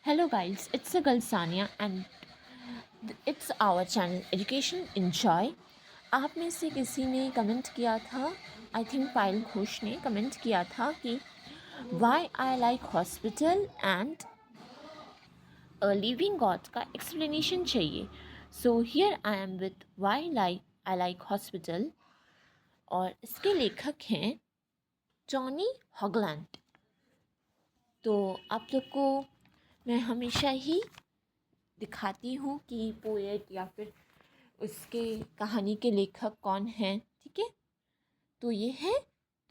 Hello guys, it's a girl Sania and it's our channel Education Enjoy. आप में से किसी ने कमेंट किया था, आई थिंक पायल घोष ने कमेंट किया था कि why I like hospital and living god का एक्सप्लेनेशन चाहिए. So here I am with why I like hospital और इसके लेखक हैं जॉनी हॉगलैंड. तो आप लोग को मैं हमेशा ही दिखाती हूँ कि पोएट या फिर उसके कहानी के लेखक कौन हैं. ठीक है, तो ये है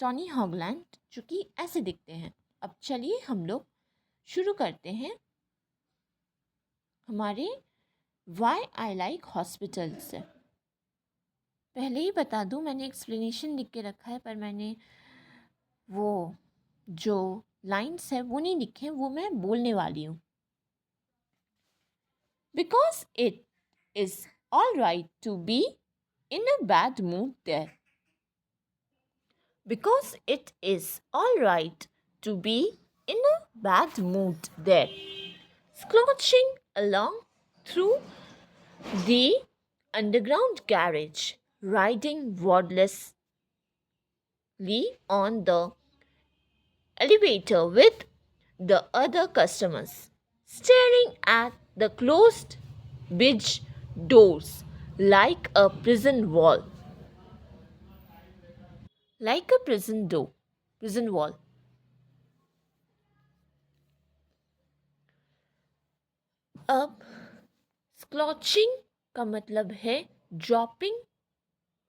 टॉनी हॉगलैंड जो कि ऐसे दिखते हैं. अब चलिए हम लोग शुरू करते हैं हमारे वाई आई लाइक हॉस्पिटल से. पहले ही बता दूँ, मैंने एक्सप्लेनेशन लिख के रखा है पर मैंने वो जो लाइन्स है वो नहीं लिखे, वो मैं बोलने वाली हूँ. Because it is all right to be in a bad mood there. Because it is all right to be in a bad mood there. Slouching along through the underground garage, riding wordlessly on the elevator with the other customers, staring at the closed bridge doors like a prison wall. Like a prison wall. अब स्क्लॉचिंग का मतलब है dropping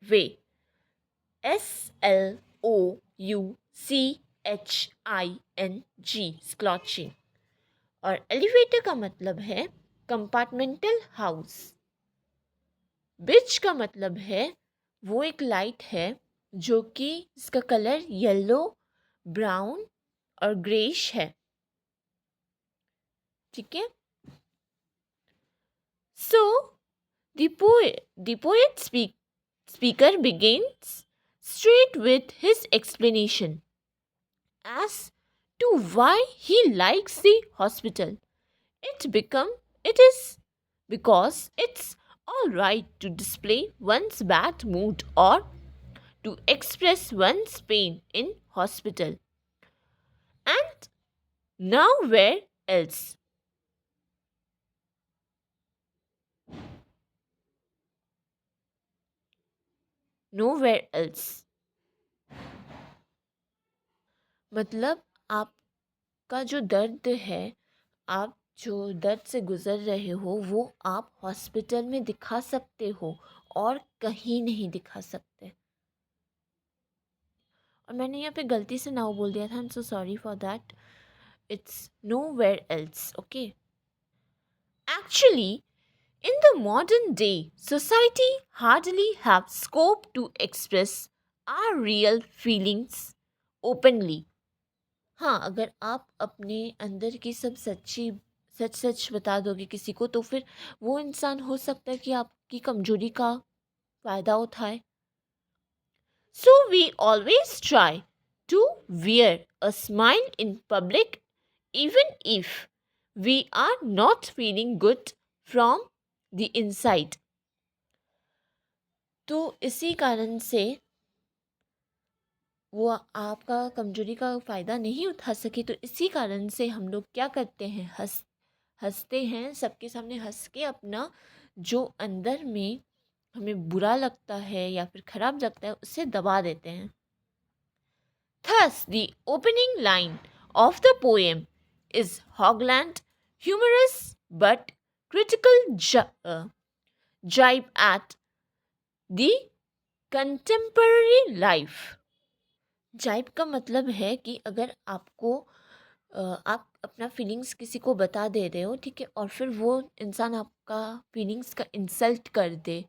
वे. SLOUCHING स्क्लॉचिंग. और elevator का मतलब है compartmental house. बिच का मतलब है वो एक लाइट है जो कि इसका कलर येलो, ब्राउन और ग्रेश है. ठीक है. So the poet speaker begins straight with his explanation as to why he likes the hospital. It is because it's all right to display one's bad mood or to express one's pain in hospital. And nowhere else. Nowhere else. मतलब आपका जो दर्द है, आप जो दर्द से गुज़र रहे हो वो आप हॉस्पिटल में दिखा सकते हो और कहीं नहीं दिखा सकते. और मैंने यहाँ पे गलती से नाउ बोल दिया था. I am so sorry for that. It's nowhere else. Okay. Actually in the modern day, society hardly have scope to express our real feelings openly. हाँ, अगर आप अपने अंदर की सब सच सच बता दोगे किसी को तो फिर वो इंसान हो सकता है कि आपकी कमजोरी का फ़ायदा उठाए. So we always try to wear a smile in public even if we are not feeling good from the inside. तो इसी कारण से वो आपका कमजोरी का फ़ायदा नहीं उठा सके, तो इसी कारण से हम लोग क्या करते हैं, हंसते हैं सबके सामने. हंस के अपना जो अंदर में हमें बुरा लगता है या फिर ख़राब लगता है उसे दबा देते हैं. Thus the opening line of the poem is Hogland humorous but critical jibe at the contemporary life. जाइब का मतलब है कि अगर आपको आप अपना फीलिंग्स किसी को बता दे रहे हो, ठीक है, और फिर वो इंसान आपका फीलिंग्स का इंसल्ट कर दे,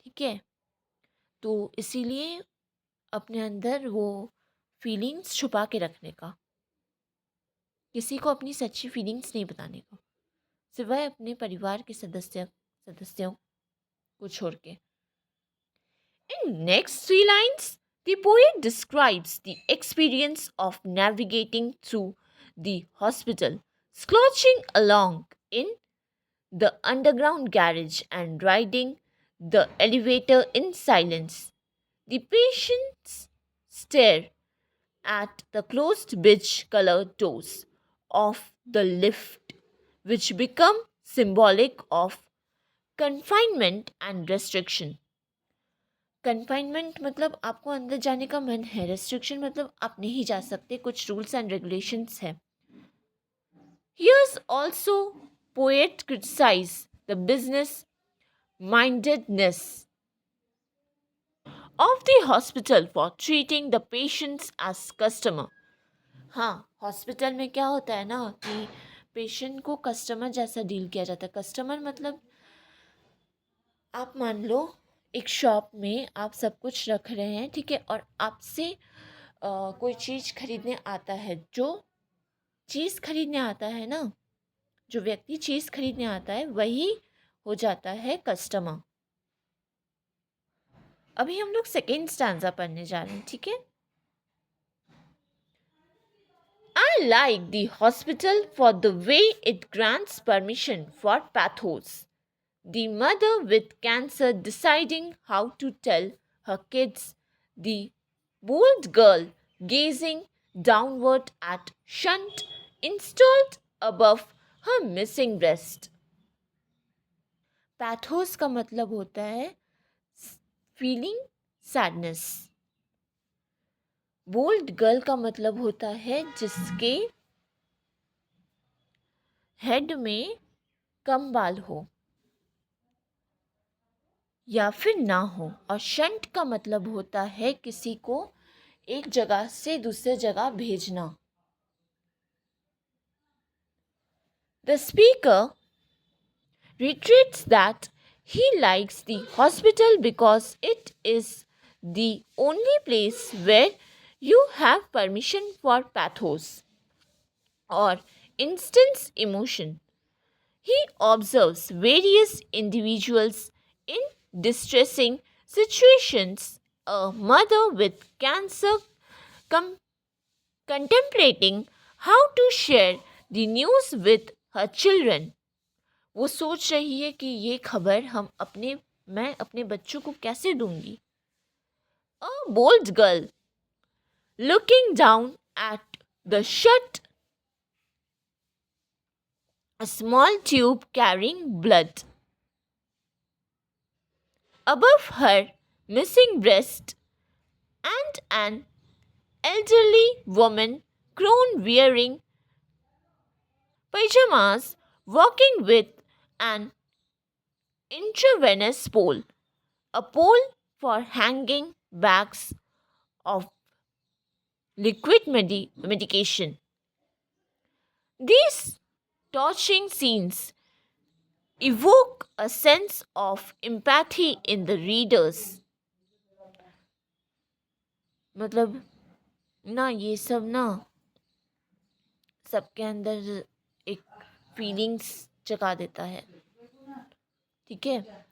ठीक है, तो इसीलिए अपने अंदर वो फीलिंग्स छुपा के रखने का, किसी को अपनी सच्ची फीलिंग्स नहीं बताने का, सिवाय अपने परिवार के सदस्यों को छोड़ के. In next three lines, the poet describes the experience of navigating through the hospital, slouching along in the underground garage and riding the elevator in silence. The patients stare at the closed beige colored doors of the lift, which become symbolic of confinement and restriction. Confinement मतलब आपको अंदर जाने का मन है, restriction मतलब आप नहीं जा सकते, कुछ रूल्स एंड रेगुलेशंस है. Here's also poet criticize the business mindedness of the hospital for treating the patients as customer. हाँ, हॉस्पिटल में क्या होता है ना कि पेशेंट को कस्टमर जैसा डील किया जाता है. कस्टमर मतलब आप मान लो एक शॉप में आप सब कुछ रख रहे हैं, ठीक है, और आपसे कोई चीज़ खरीदने आता है. जो चीज़ खरीदने आता है ना, जो व्यक्ति चीज़ खरीदने आता है वही हो जाता है कस्टमर. अभी हम लोग सेकेंड स्टैंजा पढ़ने जा रहे हैं, ठीक है. I like the hospital for the way it grants permission for pathos. The mother with cancer deciding how to tell her kids, the bold girl gazing downward at shunt installed above her missing breast. Pathos का मतलब होता है feeling sadness. Bold girl का मतलब होता है जिसके head में कम बाल हो या फिर ना हो. और शंट का मतलब होता है किसी को एक जगह से दूसरे जगह भेजना. The speaker reiterates that he likes the hospital because it is the only place where you have permission for pathos or instance emotion. He observes various individuals in distressing situations, a mother with cancer contemplating how to share the news with her children. वो सोच रही है कि ये खबर मैं अपने बच्चों को कैसे दूंगी. A bold girl looking down at the shut, a small tube carrying blood above her missing breast, and an elderly woman crone wearing pajamas walking with an intravenous pole, a pole for hanging bags of liquid medication. These touching scenes evoke a sense of empathy in the readers. मतलब ना ये सब ना सबके अंदर एक feelings जगा देता है, ठीक है.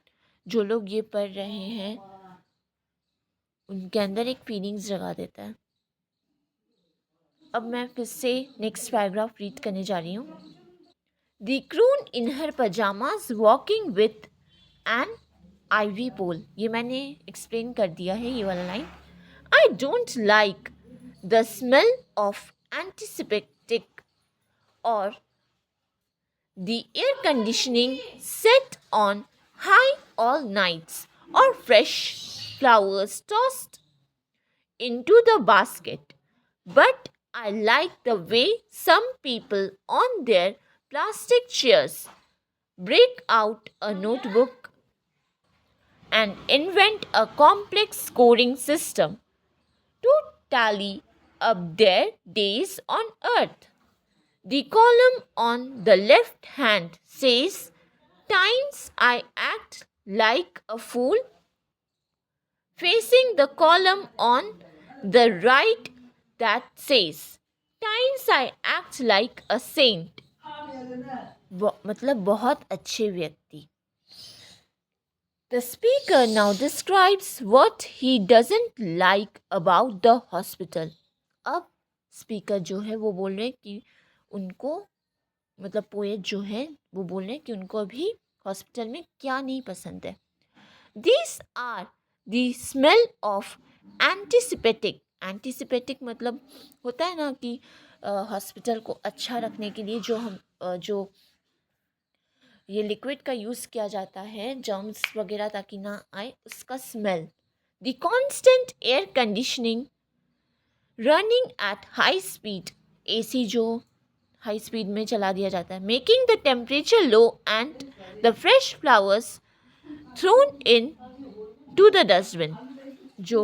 जो लोग ये पढ़ रहे हैं उनके अंदर एक फीलिंग्स जगा देता है. अब मैं फिर से नेक्स्ट पैराग्राफ रीड करने जा रही हूँ. The crone in her pyjamas walking with an IV pole. ये मैंने एक्सप्लेन कर दिया है ये वाला line. I don't like the smell of antiseptic और the air conditioning set on high all nights or fresh flowers tossed into the basket. But I like the way some people on their plastic chairs break out a notebook and invent a complex scoring system to tally up their days on earth. The column on the left hand says, times I act like a fool, facing the column on the right that says, times I act like a saint. मतलब बहुत अच्छे व्यक्ति. The speaker now describes what he doesn't like about the hospital. अब speaker जो है वो बोल रहे हैं कि उनको मतलब पोएट जो है वो बोल रहे हैं कि उनको अभी हॉस्पिटल में क्या नहीं पसंद है। These are the smell of एंटीसिपेटिक। एंटीसिपेटिक मतलब होता है ना कि हॉस्पिटल को अच्छा रखने के लिए जो ये लिक्विड का यूज़ किया जाता है जर्म्स वगैरह ताकि ना आए, उसका smell. The constant air conditioning running at high speed, AC जो हाई स्पीड में चला दिया जाता है, making the temperature low and the fresh flowers thrown into the dustbin. जो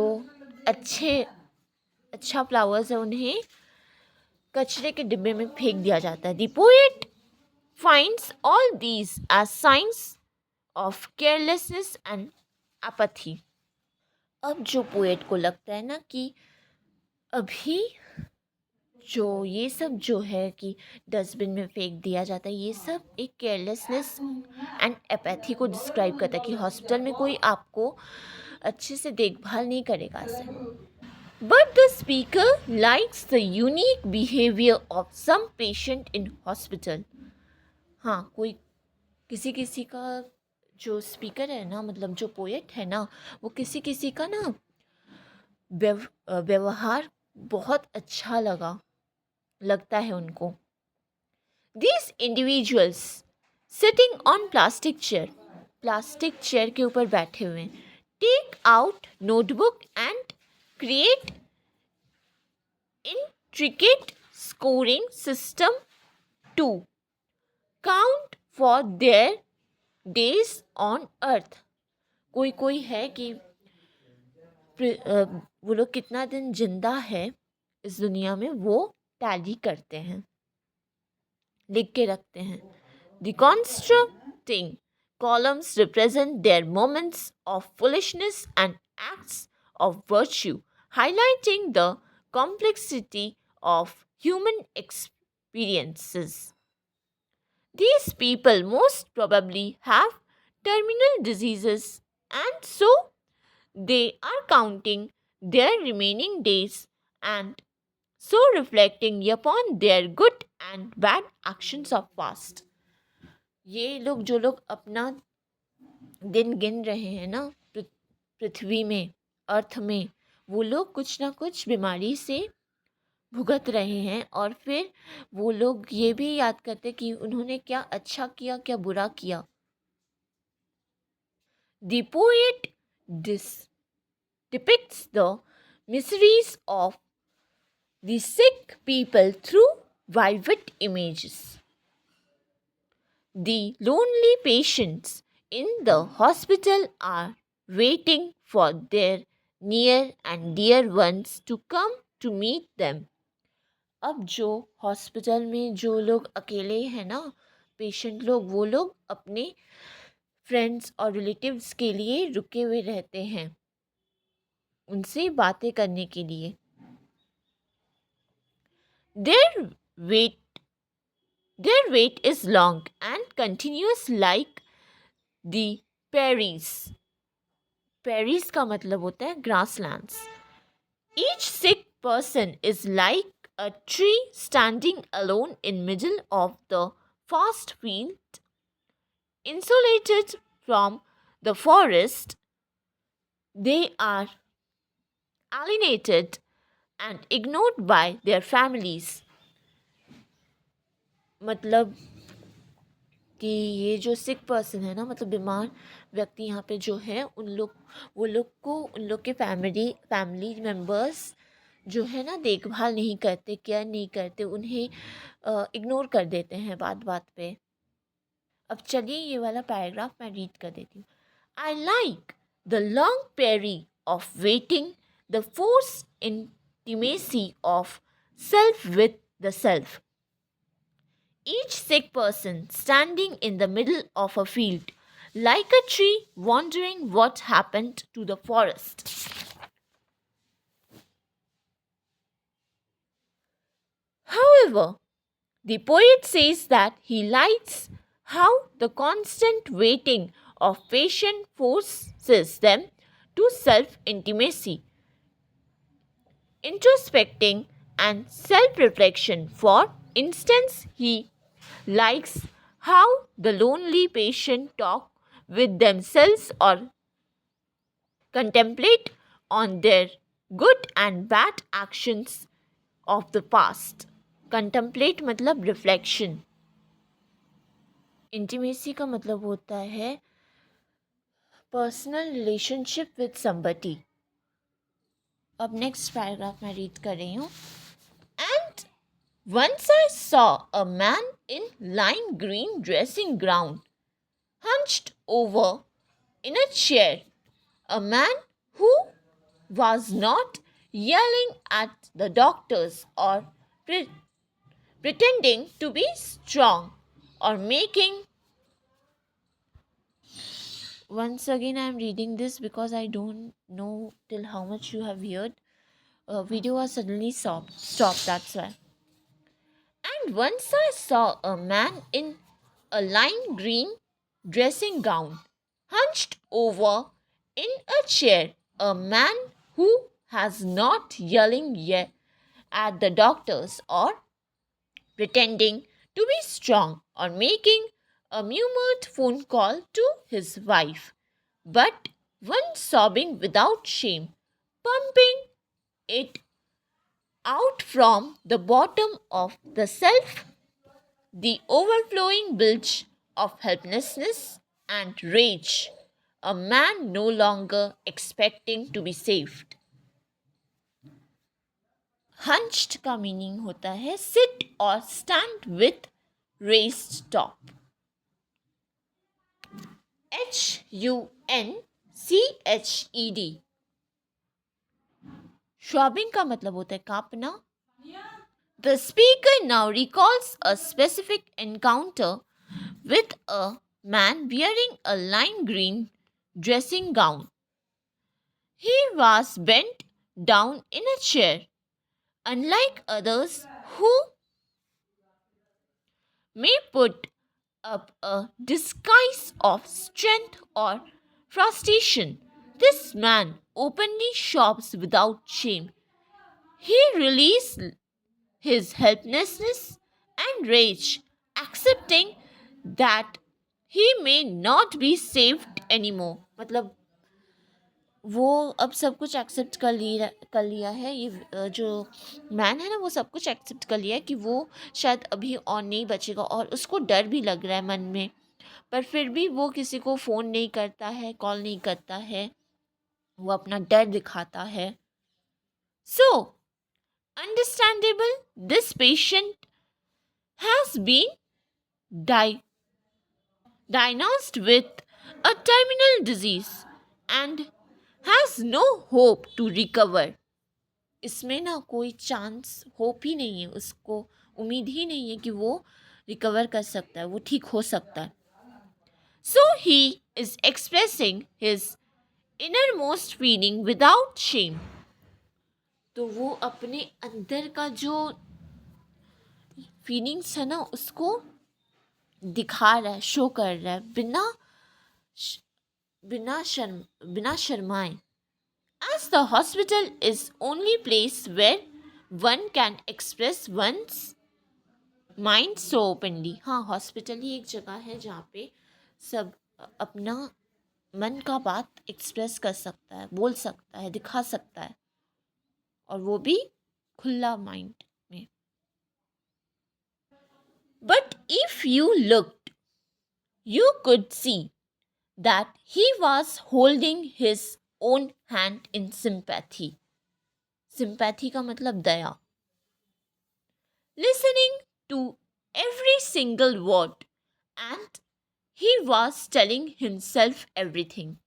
अच्छा फ्लावर्स है उन्हें कचरे के डिब्बे में फेंक दिया जाता है। The poet finds all these as signs of carelessness and apathy। अब जो पोएट को लगता है ना कि अभी जो ये सब जो है कि डस्टबिन में फेंक दिया जाता है, ये सब एक केयरलेसनेस एंड एपैथी को डिस्क्राइब करता है कि हॉस्पिटल में कोई आपको अच्छे से देखभाल नहीं करेगा ऐसे। But the speaker likes the unique behaviour of some patient in hospital. हाँ, कोई किसी किसी का जो स्पीकर है ना, मतलब जो पोएट है ना, वो किसी किसी का ना व्यवहार बहुत अच्छा लगता है उनको। These individuals sitting on plastic chair के ऊपर बैठे हुए, take out notebook and create intricate scoring system to count for their days on earth। कोई है कि वो लोग कितना दिन जिंदा है इस दुनिया में, वो टैली करते हैं, लिख के रखते हैं। The constructing columns represent their moments of foolishness and acts of virtue, highlighting the complexity of human experiences. These people most probably have terminal diseases, and so they are counting their remaining days and so reflecting upon their good and bad actions of past। ये लोग जो लोग अपना दिन गिन रहे हैं ना पृथ्वी में, अर्थ में, वो लोग कुछ ना कुछ बीमारी से भुगत रहे हैं और फिर वो लोग ये भी याद करते कि उन्होंने क्या अच्छा किया, क्या बुरा किया। The poet depicts the miseries of the sick people through vivid images. The lonely patients in the hospital are waiting for their near and dear ones to come to meet them। अब जो hospital में जो लोग अकेले हैं ना, patient लोग, वो लोग अपने फ्रेंड्स और रिलेटिव्स के लिए रुके हुए रहते हैं, उनसे बातें करने के लिए। Their wait their wait is long and continuous like the prairies। prairies का मतलब होता है grasslands। Each sick person is like a tree standing alone in middle of the vast field, insulated from the forest। They are alienated and ignored by their families। मतलब कि ये जो सिक person है ना, मतलब बीमार व्यक्ति यहाँ पे जो है, वो लोग को उन लोग के फैमिली मेम्बर्स जो है ना देखभाल नहीं करते, केयर नहीं करते, उन्हें इग्नोर कर देते हैं बात बात पे। अब चलिए ये वाला पैराग्राफ मैं रीड कर देती हूँ। I like the long period of waiting, the force intimacy of self with the self. Each sick person standing in the middle of a field, like a tree wondering what happened to the forest। However, the poet says that he likes how the constant waiting of patient forces them to self-intimacy, introspecting and self-reflection। For instance, he likes how the lonely patient talk with themselves or contemplate on their good and bad actions of the past. Contemplate मतलब reflection. Intimacy का मतलब होता है personal relationship with somebody. अब next paragraph मैं read कर रही हूँ. And once I saw a man in lime green dressing gown, hunched over in a chair, a man who was not yelling at the doctors or pretending to be strong or making. Once again, I am reading this because I don't know till how much you have heard. Video was suddenly stopped, that's why. And once I saw a man in a lime green dressing gown, hunched over in a chair, a man who has not yelling yet at the doctors or pretending to be strong or making a murmured phone call to his wife, but one sobbing without shame, pumping it out from the bottom of the self, the overflowing bilge of helplessness and rage, a man no longer expecting to be saved. Hunched का meaning होता है sit or stand with raised top. HUNCHED. शॉबिंग का मतलब होता है कांपना. The speaker now recalls a specific encounter with a man wearing a lime green dressing gown. He was bent down in a chair, unlike others who may put up a disguise of strength or frustration. This man openly shops without shame. He released his helplessness and rage, accepting that he may not be saved anymore. मतलब वो अब सब कुछ accept कर लिया है. ये जो मैन है ना, वो सब कुछ एक्सेप्ट कर लिया है कि वो शायद अभी और नहीं बचेगा, और उसको डर भी लग रहा है मन में, पर फिर भी वो किसी को फ़ोन नहीं करता है, कॉल नहीं करता है, वो अपना डर दिखाता है. सो understandable, this patient has been diagnosed with a terminal disease and has no hope to recover. इसमें ना कोई चांस, होप ही नहीं है, उसको उम्मीद ही नहीं है कि वो रिकवर कर सकता है, वो ठीक हो सकता है. So he is expressing his innermost feeling without shame. तो वो अपने अंदर का जो फीलिंग्स है ना, उसको दिखा रहा है, शो कर रहा है, बिना शर्माए. As the hospital is only place where one can express one's mind so openly. हाँ, हॉस्पिटल ही एक जगह है जहाँ पे सब अपना मन का बात एक्सप्रेस कर सकता है, बोल सकता है, दिखा सकता है, और वो भी खुला माइंड में. But if you looked, you could see that he was holding his own hand in sympathy. Sympathy का मतलब दया. Listening to every single word, and he was telling himself everything.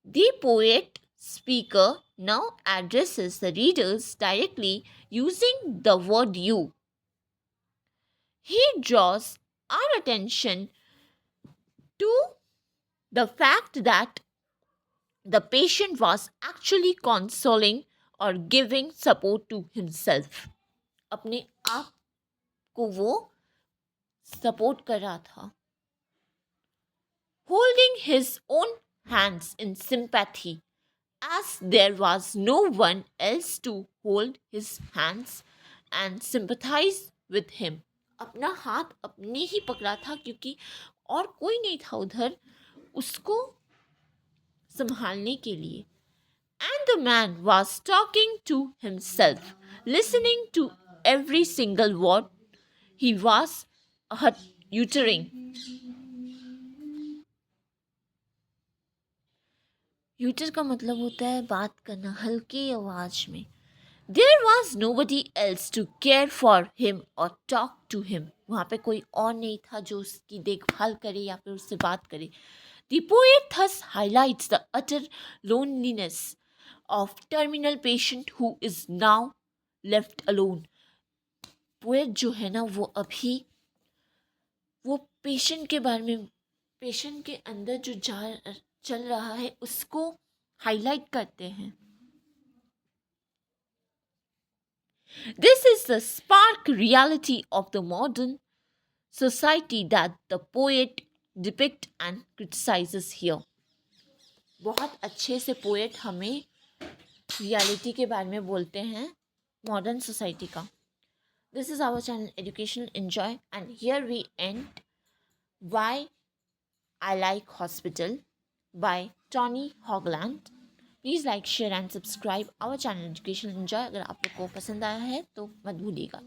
The poet speaker now addresses the readers directly using the word you. He draws our attention to the fact that the patient was actually consoling or giving support to himself. अपने आप को वो support कर रहा था. Holding his own hands in sympathy, as there was no one else to hold his hands and sympathize with him. अपना हाथ अपने ही पकड़ा था, क्योंकि और कोई नहीं था उधर उसको संभालने के लिए. And the man was talking to himself, listening to every single word he was uttering. Utter का मतलब होता है बात करना हल्की आवाज में. There was nobody else to care for him or talk to him. वहाँ पे कोई और नहीं था जो उसकी देखभाल करे या फिर उससे बात करे. The poet thus highlights the utter loneliness of terminal patient who is now left alone. Poet जो है ना वो पेशेंट के बारे में, पेशेंट के अंदर जो चल रहा है उसको हाईलाइट करते हैं. This is the stark reality of the modern society that the poet depicts and criticizes here. बहुत अच्छे से पोएट हमें रियलिटी के बारे में बोलते हैं मॉडर्न सोसाइटी का. This is our channel Educational Enjoy, and here we end Why I Like Hospital by Tony Hogland. Please like share and subscribe our channel education enjoy. अगर आप लोग को पसंद आया है तो मत भूलिएगा.